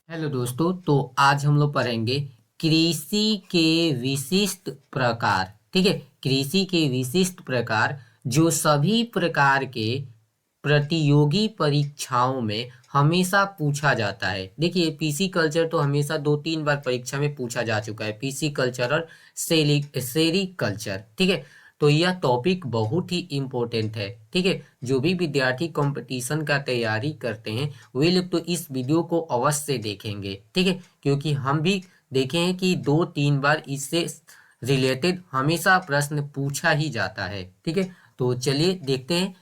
Hello दोस्तों, तो आज हम लोग पढ़ेंगे कृषि के विशिष्ट प्रकार। ठीक है, कृषि के विशिष्ट प्रकार जो सभी प्रकार के प्रतियोगी परीक्षाओं में हमेशा पूछा जाता है। देखिए, पीसी कल्चर तो हमेशा 2-3 बार परीक्षा में पूछा जा चुका है, पीसी कल्चर और सेरी कल्चर। ठीक है, तो यह टॉपिक बहुत ही इम्पोर्टेंट है। ठीक है, जो भी विद्यार्थी कंपटीशन का तैयारी करते हैं वे लोग तो इस वीडियो को अवश्य देखेंगे। ठीक है, क्योंकि हम भी देखे हैं कि 2-3 बार इससे रिलेटेड हमेशा प्रश्न पूछा ही जाता है। ठीक है, तो चलिए देखते हैं।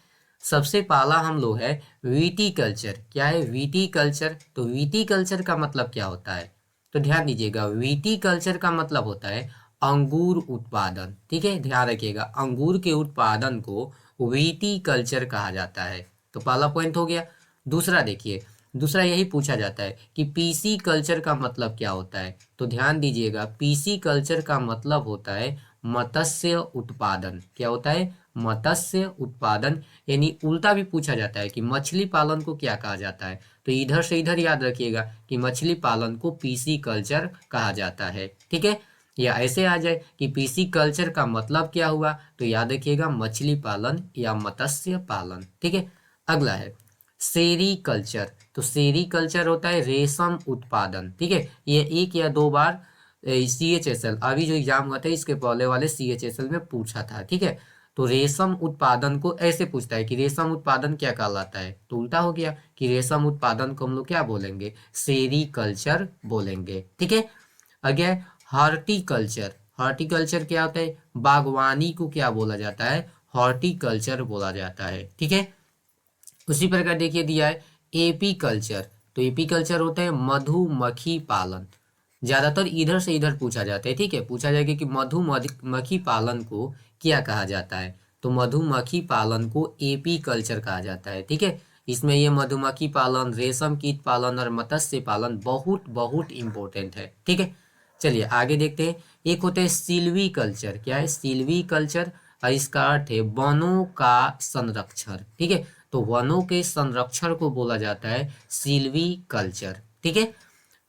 सबसे पहला हम लोग है वीटी कल्चर। क्या है वीटी कल्चर? तो वीटी कल्चर का मतलब क्या होता है? तो ध्यान दीजिएगा, वीटी कल्चर का मतलब होता है अंगूर उत्पादन। ठीक है, ध्यान रखिएगा, अंगूर के उत्पादन को वीटी कल्चर कहा जाता है। तो पहला पॉइंट हो गया। दूसरा देखिए, दूसरा यही पूछा जाता है कि पीसी कल्चर का मतलब क्या होता है। तो ध्यान दीजिएगा, पीसी कल्चर का मतलब होता है मत्स्य उत्पादन। क्या होता है? मत्स्य उत्पादन। यानी उल्टा भी पूछा जाता है कि मछली पालन को क्या कहा जाता है। तो इधर से इधर याद रखिएगा कि मछली पालन को पीसी कल्चर कहा जाता है। ठीक है, या ऐसे आ जाए कि पीसी कल्चर का मतलब क्या हुआ, तो याद रखिएगा मछली पालन या मत्स्य पालन। ठीक है, अगला है सेरी कल्चर। तो सेरी कल्चर होता है रेशम उत्पादन। ठीक है, ये 1 या 2 बार CHSL अभी जो एग्जाम हुआ था इसके पहले वाले CHSL में पूछा था। ठीक है, तो रेशम उत्पादन को ऐसे पूछता है कि रेशम उत्पादन क्या कहलाता है। तो उल्टा हो गया कि रेशम उत्पादन को हम लोग क्या बोलेंगे? सेरी कल्चर बोलेंगे। ठीक है, आगे हॉर्टिकल्चर। हॉर्टिकल्चर क्या होता है? बागवानी को क्या बोला जाता है? हॉर्टिकल्चर बोला जाता है। ठीक है, उसी प्रकार देखिए दिया है एपी कल्चर। तो एपी कल्चर होता है मधुमक्खी पालन। ज्यादातर इधर से इधर पूछा जाता है। ठीक है, पूछा जाएगा कि मधुमक्खी पालन को क्या कहा जाता है। तो मधुमक्खी पालन को एपी कल्चर कहा जाता है। ठीक है, इसमें ये मधुमक्खी पालन, रेशम कीट पालन और मत्स्य पालन बहुत बहुत इंपॉर्टेंट है। ठीक है, चलिए आगे देखते हैं। एक होता है सिल्वी कल्चर। क्या है सिल्वी कल्चर? और इसका अर्थ है वनों का संरक्षण। ठीक है, तो वनों के संरक्षण को बोला जाता है सिल्वी कल्चर। ठीक है,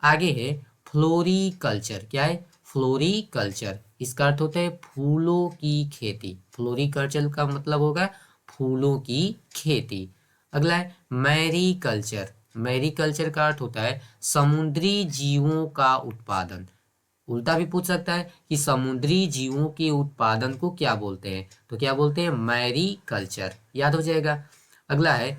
आगे है फ्लोरी कल्चर। क्या है फ्लोरी कल्चर? इसका अर्थ होता है फूलों की खेती। फ्लोरी कल्चर का मतलब होगा फूलों की खेती। अगला है मैरी कल्चर। मैरी कल्चर का अर्थ होता है समुद्री जीवों का उत्पादन। उल्टा भी पूछ सकता है कि समुद्री जीवों के उत्पादन को क्या बोलते हैं। तो क्या बोलते हैं? Mariculture. याद हो जाएगा। अगला है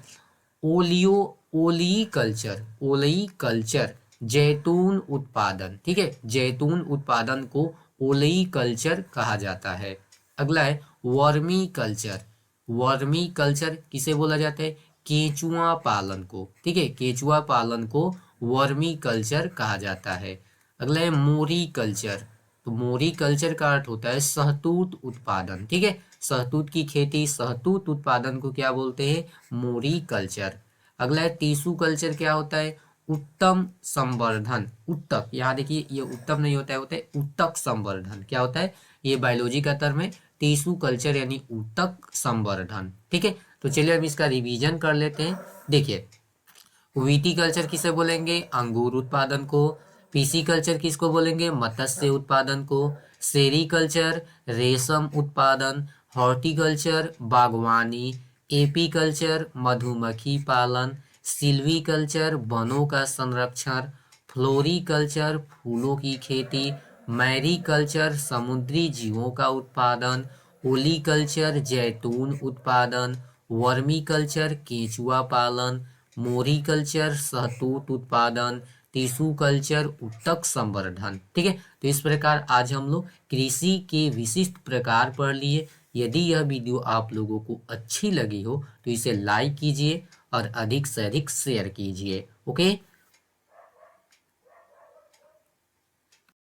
ओलियो ओली कल्चर। ओलई कल्चर जैतून उत्पादन। ठीक है, जैतून उत्पादन को ओलई कल्चर कहा जाता है। अगला है वर्मी कल्चर। वर्मी कल्चर किसे बोला जाता है? केचुआ पालन को। ठीक है, केचुआ पालन को वर्मी कल्चर कहा जाता है। अगला है मोरी कल्चर। तो मोरी कल्चर का अर्थ होता है शहतूत उत्पादन। ठीक है, शहतूत की खेती, शहतूत उत्पादन को क्या बोलते हैं? मोरी कल्चर। अगला है टीसू कल्चर। क्या होता है? उत्तम संवर्धन। उत्तक, यहाँ देखिए ये उत्तम नहीं होता है, होता है उत्तक संवर्धन। क्या होता है? ये बायोलॉजी का टर्म है, टिश्यू कल्चर यानी उत्तक संवर्धन। ठीक है, तो चलिए हम इसका रिवीजन कर लेते हैं। देखिए, वीटी कल्चर किसे बोलेंगे? अंगूर उत्पादन को। पीसी कल्चर किसको बोलेंगे? मत्स्य उत्पादन को। सेरी कल्चर रेशम उत्पादन। हॉर्टिकल्चर बागवानी। एपी कल्चर मधुमक्खी पालन। सिल्वी कल्चर वनों का संरक्षण। फ्लोरी कल्चर फूलों की खेती। मैरी कल्चर समुद्री जीवों का उत्पादन। ओली कल्चर जैतून उत्पादन। वर्मी कल्चर केचुआ पालन। मोरी कल्चर शहतूत उत्पादन। टिश्यू कल्चर उत्तक संवर्धन। ठीक है, तो इस प्रकार आज हम लोग कृषि के विशिष्ट प्रकार पढ़ लिए। यदि यह वीडियो आप लोगों को अच्छी लगी हो तो इसे लाइक कीजिए और अधिक से अधिक शेयर कीजिए। ओके।